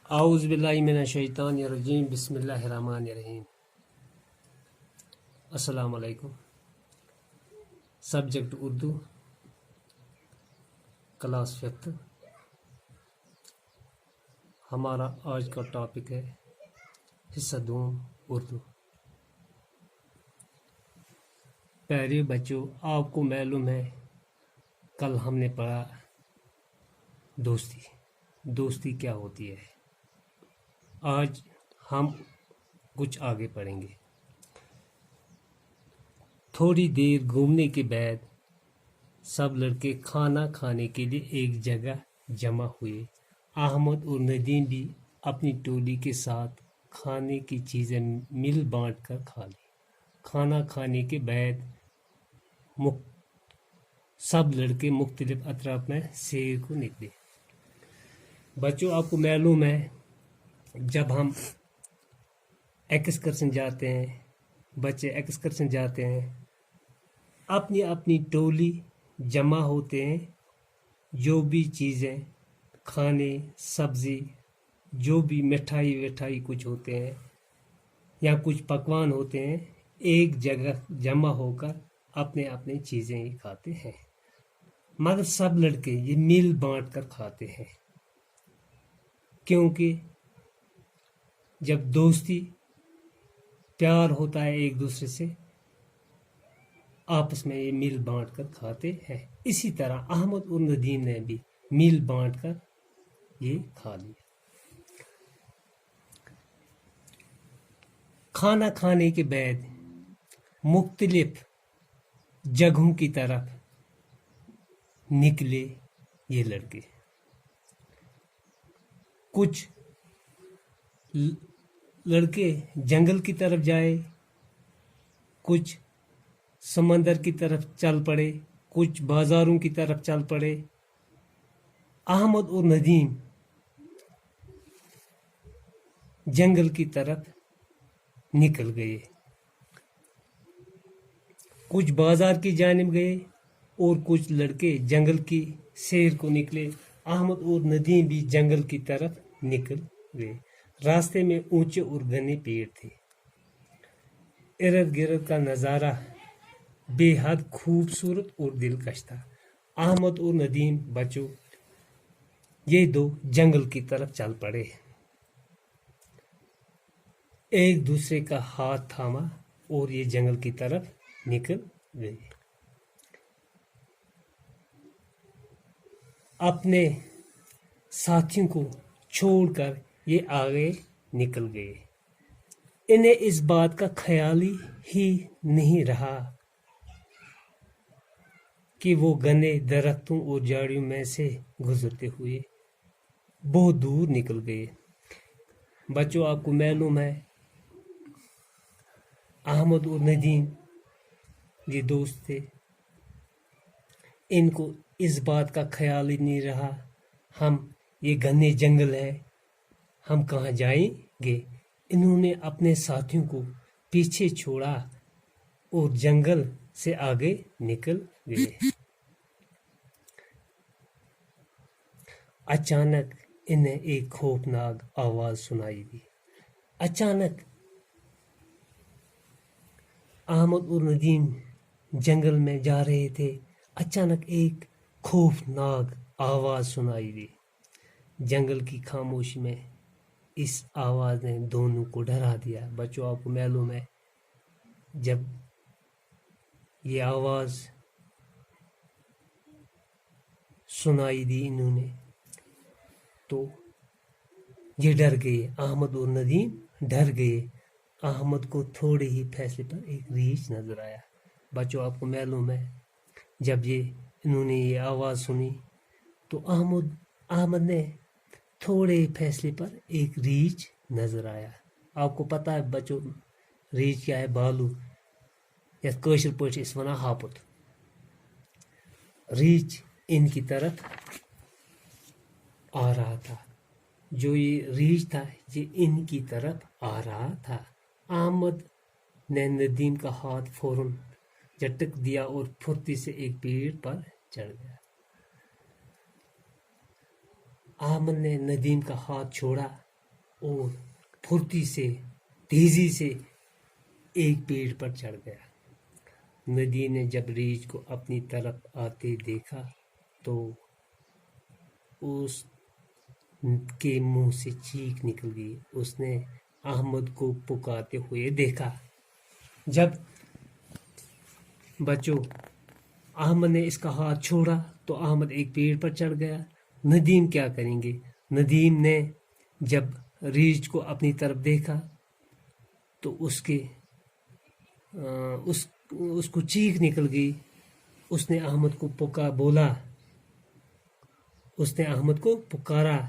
اعوذ باللہ من الشیطان الرجیم بسم اللہ الرحمن الرحیم۔ السلام علیکم۔ Subject Urdu, class 5۔ ہمارا آج کا ٹاپک ہے حصہ دوم اردو۔ پیارے بچوں، آپ کو معلوم ہے کل ہم نے پڑھا دوستی کیا ہوتی ہے۔ آج ہم کچھ آگے پڑھیں گے۔ تھوڑی دیر گھومنے کے بعد سب لڑکے کھانا کھانے کے لیے ایک جگہ جمع ہوئے۔ احمد اور ندیم بھی اپنی ٹولی کے ساتھ کھانے کی چیزیں مل بانٹ کر کھا لی۔ کھانا کھانے کے بعد سب لڑکے مختلف اطراف میں سیر کو نکلے۔ بچوں، آپ کو معلوم ہے جب ہم ایکسکرشن جاتے ہیں، بچے ایکسکرشن جاتے ہیں، اپنی اپنی ٹولی جمع ہوتے ہیں۔ جو بھی چیزیں کھانے، سبزی، جو بھی مٹھائی کچھ ہوتے ہیں یا کچھ پکوان ہوتے ہیں، ایک جگہ جمع ہو کر اپنے اپنے چیزیں ہی کھاتے ہیں۔ مگر سب لڑکے یہ مل بانٹ کر کھاتے ہیں، کیونکہ جب دوستی پیار ہوتا ہے ایک دوسرے سے، آپس میں یہ مل بانٹ کر کھاتے ہیں۔ اسی طرح احمد اور ندیم نے بھی مل بانٹ کر یہ کھا لیا۔ کھانا کھانے کے بعد مختلف جگہوں کی طرف نکلے یہ لڑکے۔ کچھ لڑکے جنگل کی طرف جائے، کچھ سمندر کی طرف چل پڑے، کچھ بازاروں کی طرف چل پڑے۔ احمد اور ندیم جنگل کی طرف نکل گئے، کچھ بازار کی جانب گئے اور کچھ لڑکے جنگل کی سیر کو نکلے۔ احمد اور ندیم بھی جنگل کی طرف نکل گئے۔ راستے میں اونچے اور گھنے پیڑ تھے۔ ارد گرد کا نظارہ بے حد خوبصورت اور دلکش تھا۔ احمد اور ندیم بچوں یہ دو جنگل کی طرف چل پڑے، ایک دوسرے کا ہاتھ تھاما اور یہ جنگل کی طرف نکل گئے۔ اپنے ساتھیوں کو چھوڑ کر یہ آگے نکل گئے۔ انہیں اس بات کا خیال ہی نہیں رہا کہ وہ گھنے درختوں اور جھاڑیوں میں سے گزرتے ہوئے بہت دور نکل گئے۔ بچوں، آپ کو معلوم ہے احمد اور ندیم یہ دوست تھے، ان کو اس بات کا خیال ہی نہیں رہا یہ گھنے جنگل ہے، ہم کہاں جائیں گے۔ انہوں نے اپنے ساتھیوں کو پیچھے چھوڑا اور جنگل سے آگے نکل گئے۔ اچانک انہیں ایک خوفناک آواز سنائی دی۔ اچانک احمد اور ندیم جنگل میں جا رہے تھے، اچانک ایک خوفناک آواز سنائی دی۔ جنگل کی خاموشی میں اس آواز نے دونوں کو ڈرا دیا۔ بچوں، آپ کو معلوم ہے جب یہ آواز سنائی دی انہوں نے تو یہ ڈر گئے، احمد اور ندیم ڈر گئے۔ احمد کو تھوڑے ہی فاصلے پر ایک ریچھ نظر آیا۔ بچوں، آپ کو معلوم ہے جب انہوں نے یہ آواز سنی تو احمد نے تھوڑے فاصلے پر ایک ریچھ نظر آیا۔ آپ کو پتا ہے بچوں ریچھ کیا ہے؟ بالو، یا کٲشِر پٲٹھۍ اس وَنان ہاپُت۔ ریچھ ان کی طرف آ رہا تھا، جو یہ ریچھ تھا یہ ان کی طرف آ رہا تھا۔ احمد نے ندیم کا ہاتھ فوراً جھٹک دیا اور پھرتی سے ایک پیڑ پر چڑھ گیا۔ احمد نے ندیم کا ہاتھ چھوڑا اور پھرتی سے تیزی سے ایک پیڑ پر چڑھ گیا۔ ندیم نے جب ریچھ کو اپنی طرف آتے دیکھا تو اس کے منہ سے چیخ نکل گئی۔ اس نے احمد کو پکارتے ہوئے دیکھا۔ جب بچوں احمد نے اس کا ہاتھ چھوڑا تو احمد ایک پیڑ پر چڑھ گیا۔ ندیم کیا کریں گے؟ ندیم نے جب ریچھ کو اپنی طرف دیکھا تو اس کو چیخ نکل گئی۔ اس نے احمد کو پکارا،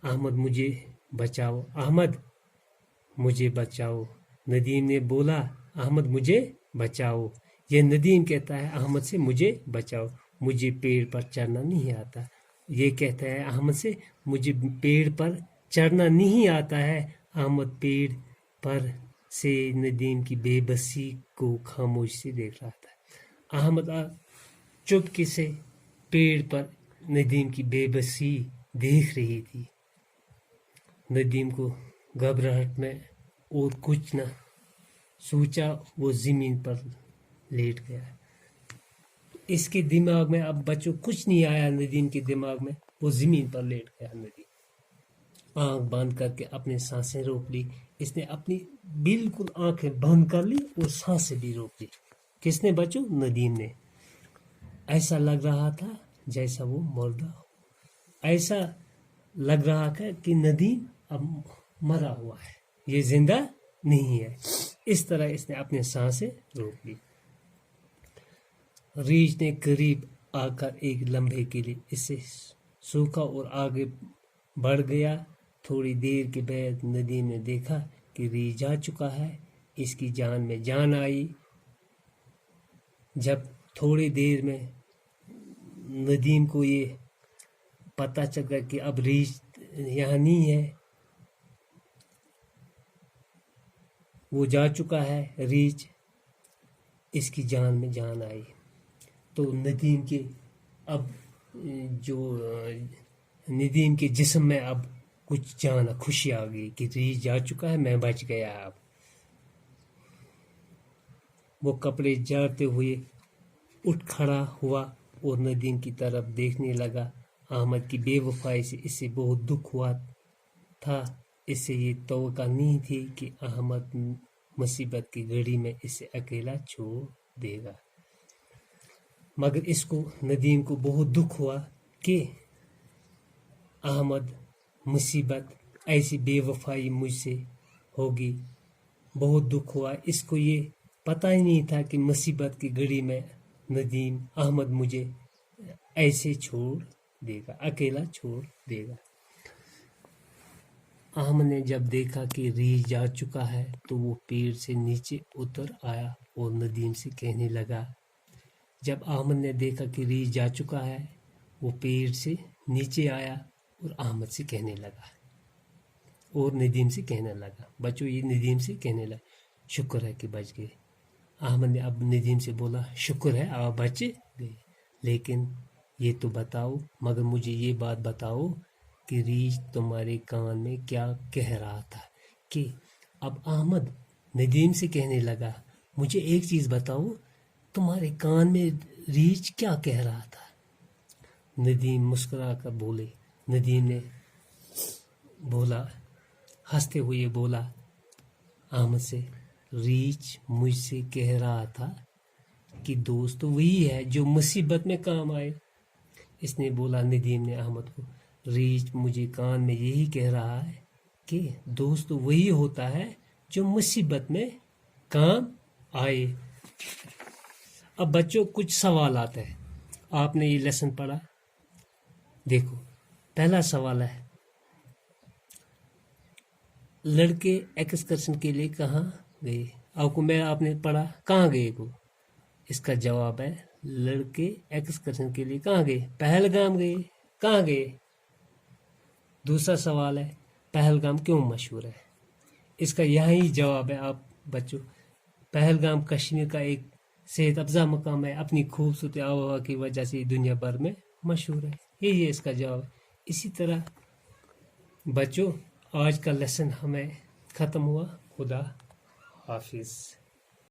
احمد مجھے بچاؤ، احمد مجھے بچاؤ۔ ندیم نے بولا، احمد مجھے بچاؤ۔ یہ ندیم کہتا ہے احمد سے، مجھے بچاؤ، مجھے پیڑ پر چڑھنا نہیں آتا۔ یہ کہتا ہے احمد سے، مجھے پیڑ پر چڑھنا نہیں آتا ہے۔ احمد پیڑ پر سے ندیم کی بے بسی کو خاموشی سے دیکھ رہا تھا۔ احمد چپکے سے پیڑ پر ندیم کی بے بسی دیکھ رہی تھی۔ ندیم کو گھبراہٹ میں اور کچھ نہ سوچا، وہ زمین پر لیٹ گیا۔ اس کے دماغ میں اب بچوں کچھ نہیں آیا، ندیم کے دماغ میں، وہ زمین پر لیٹ گیا۔ ندیم آنکھ بند کر کے اپنے سانسیں روک لی۔ اس نے اپنی بالکل آنکھیں بند کر لی اور سانسیں بھی روک لی۔ کس نے بچوں؟ ندیم نے۔ ایسا لگ رہا تھا جیسا وہ مردہ ہو، ایسا لگ رہا تھا کہ ندیم اب مرا ہوا ہے، یہ زندہ نہیں ہے۔ اس طرح اس نے اپنے سانسیں روک لی۔ ریچھ نے قریب آ کر ایک لمحے کے لیے اسے سوکھا اور آگے بڑھ گیا۔ تھوڑی دیر کے بعد ندیم نے دیکھا کہ ریچھ جا چکا ہے، اس کی جان میں جان آئی۔ جب تھوڑی دیر میں ندیم کو یہ پتہ چلا کہ اب ریچھ یہاں نہیں ہے، وہ جا چکا ہے ریچھ، اس کی جان میں جان آئی۔ تو ندیم کے جسم میں اب کچھ جان خوشی آ گئی کہ ریچھ جا چکا ہے، میں بچ گیا۔ اب وہ کپڑے جھاڑتے ہوئے اٹھ کھڑا ہوا اور ندیم کی طرف دیکھنے لگا۔ احمد کی بے وفائی سے اسے بہت دکھ ہوا تھا۔ اسے یہ توقع نہیں تھی کہ احمد مصیبت کی گھڑی میں اسے اکیلا چھوڑ دے گا، مگر ندیم کو بہت دکھ ہوا کہ احمد مصیبت ایسی بے وفائی مجھ سے ہوگی۔ بہت دکھ ہوا۔ اس کو یہ پتہ ہی نہیں تھا کہ مصیبت کی گھڑی میں احمد مجھے ایسے چھوڑ دے گا، اکیلا چھوڑ دے گا۔ احمد نے جب دیکھا کہ ریچھ جا چکا ہے تو وہ پیڑ سے نیچے اتر آیا اور ندیم سے کہنے لگا۔ جب احمد نے دیکھا کہ ریچھ جا چکا ہے، وہ پیڑ سے نیچے آیا اور احمد سے کہنے لگا اور ندیم سے کہنے لگا۔ بچوں یہ ندیم سے کہنے لگا، شکر ہے کہ بچ گئے۔ احمد نے اب ندیم سے بولا، شکر ہے آپ بچ گئے، لیکن یہ تو بتاؤ، مگر مجھے یہ بات بتاؤ کہ ریچھ تمہارے کان میں کیا کہہ رہا تھا؟ کہ اب احمد ندیم سے کہنے لگا، مجھے ایک چیز بتاؤ، تمہارے کان میں ریچھ کیا کہہ رہا تھا؟ ندیم مسکرا کر بولے۔ ندیم نے بولا، ہنستے ہوئے بولا احمد سے، ریچھ مجھ سے کہہ رہا تھا کہ دوست وہی ہے جو مصیبت میں کام آئے۔ اس نے بولا، ندیم نے احمد کو، ریچھ مجھے کان میں یہی کہہ رہا ہے کہ دوست وہی ہوتا ہے جو مصیبت میں کام آئے۔ اب بچوں کچھ سوالات ہیں، آپ نے یہ لیسن پڑھا، دیکھو پہلا سوال ہے، لڑکے ایکسکرشن کے لیے کہاں گئے؟ آپ نے پڑھا کہاں گئے کو؟ اس کا جواب ہے لڑکے ایکسکرشن کے لیے کہاں گئے؟ پہلگام گئے۔ کہاں گئے؟ دوسرا سوال ہے، پہلگام کیوں مشہور ہے؟ اس کا یہی جواب ہے آپ بچوں، پہلگام کشمیر کا ایک صحت افزا مقام ہے، اپنی خوبصورت آب و ہوا کی وجہ سے دنیا بھر میں مشہور ہے، یہی ہے اس کا جواب۔ اسی طرح بچوں آج کا لیسن ہمیں ختم ہوا. خدا حافظ.